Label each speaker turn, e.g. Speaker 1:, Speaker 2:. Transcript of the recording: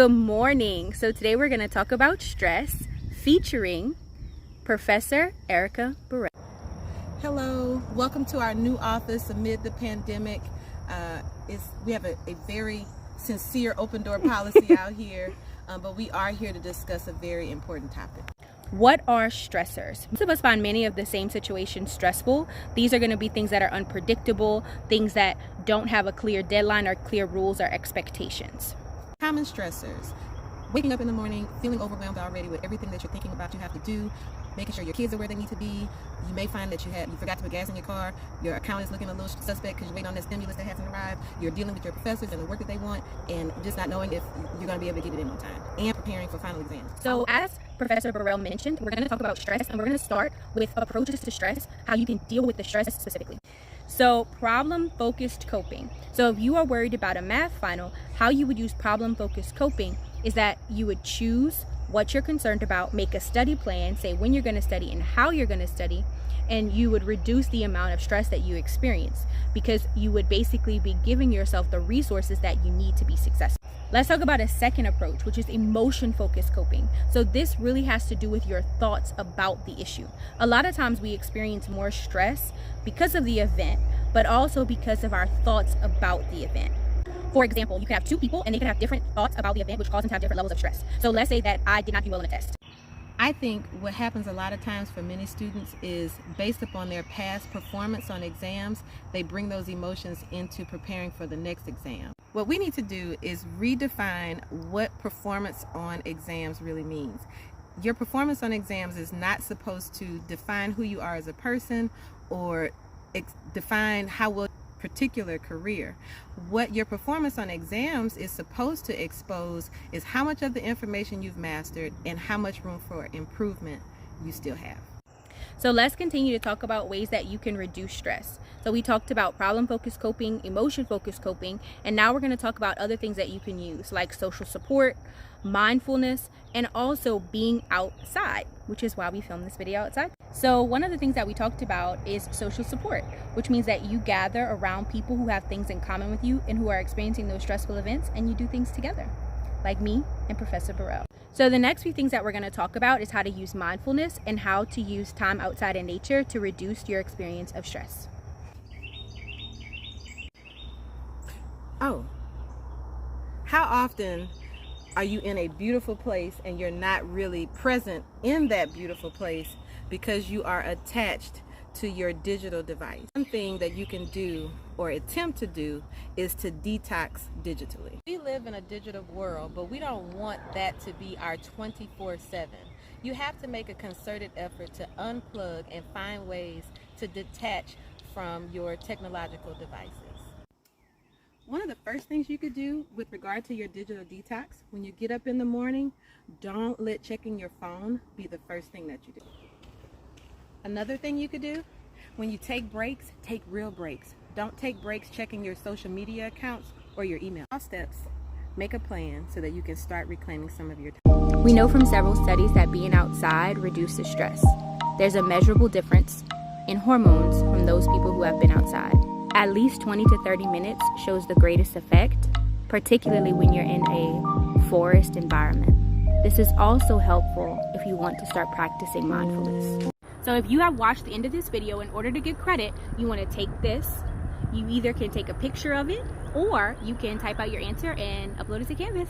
Speaker 1: Good morning. So today we're going to talk about stress featuring Professor Erica Burrell.
Speaker 2: Hello, welcome to our new office amid the pandemic. We have a very sincere open door policy out here, but we are here to discuss a very important topic.
Speaker 1: What are stressors? Most of us find many of the same situations stressful. These are going to be things that are unpredictable, things that don't have a clear deadline or clear rules or expectations.
Speaker 2: Common stressors: waking up in the morning, feeling overwhelmed already with everything that you're thinking about you have to do, making sure your kids are where they need to be. You may find that you forgot to put gas in your car, your account is looking a little suspect because you're waiting on that stimulus that hasn't arrived, you're dealing with your professors and the work that they want, and just not knowing if you're going to be able to get it in on time, and preparing for final exams.
Speaker 1: So as Professor Burrell mentioned, we're going to talk about stress, and we're going to start with approaches to stress, how you can deal with the stress specifically. So problem-focused coping. So if you are worried about a math final, how you would use problem-focused coping is that you would choose what you're concerned about, make a study plan, say when you're going to study and how you're going to study, and you would reduce the amount of stress that you experience because you would basically be giving yourself the resources that you need to be successful. Let's talk about a second approach, which is emotion-focused coping. So this really has to do with your thoughts about the issue. A lot of times we experience more stress because of the event, but also because of our thoughts about the event. For example, you can have two people and they can have different thoughts about the event, which cause them to have different levels of stress. So let's say that I did not do well in a test.
Speaker 2: I think what happens a lot of times for many students is based upon their past performance on exams, they bring those emotions into preparing for the next exam. What we need to do is redefine what performance on exams really means. Your performance on exams is not supposed to define who you are as a person or define how well particular career. What your performance on exams is supposed to expose is how much of the information you've mastered and how much room for improvement you still have.
Speaker 1: So let's continue to talk about ways that you can reduce stress. So we talked about problem-focused coping, emotion-focused coping, and now we're going to talk about other things that you can use like social support, mindfulness, and also being outside, which is why we filmed this video outside. So one of the things that we talked about is social support, which means that you gather around people who have things in common with you and who are experiencing those stressful events, and you do things together, like me and Professor Burrell. So the next few things that we're going to talk about is how to use mindfulness and how to use time outside in nature to reduce your experience of stress.
Speaker 2: Oh, how often are you in a beautiful place and you're not really present in that beautiful place because you are attached to your digital device? One thing that you can do or attempt to do is to detox digitally. We live in a digital world, but we don't want that to be our 24/7. You have to make a concerted effort to unplug and find ways to detach from your technological devices. One of the first things you could do with regard to your digital detox, when you get up in the morning, don't let checking your phone be the first thing that you do. Another thing you could do, when you take breaks, take real breaks. Don't take breaks checking your social media accounts or your email. All steps, make a plan so that you can start reclaiming some of your time.
Speaker 1: We know from several studies that being outside reduces stress. There's a measurable difference in hormones from those people who have been outside. At least 20 to 30 minutes shows the greatest effect, particularly when you're in a forest environment. This is also helpful if you want to start practicing mindfulness. So if you have watched the end of this video, in order to get credit, you want to take this. You either can take a picture of it or you can type out your answer and upload it to Canvas.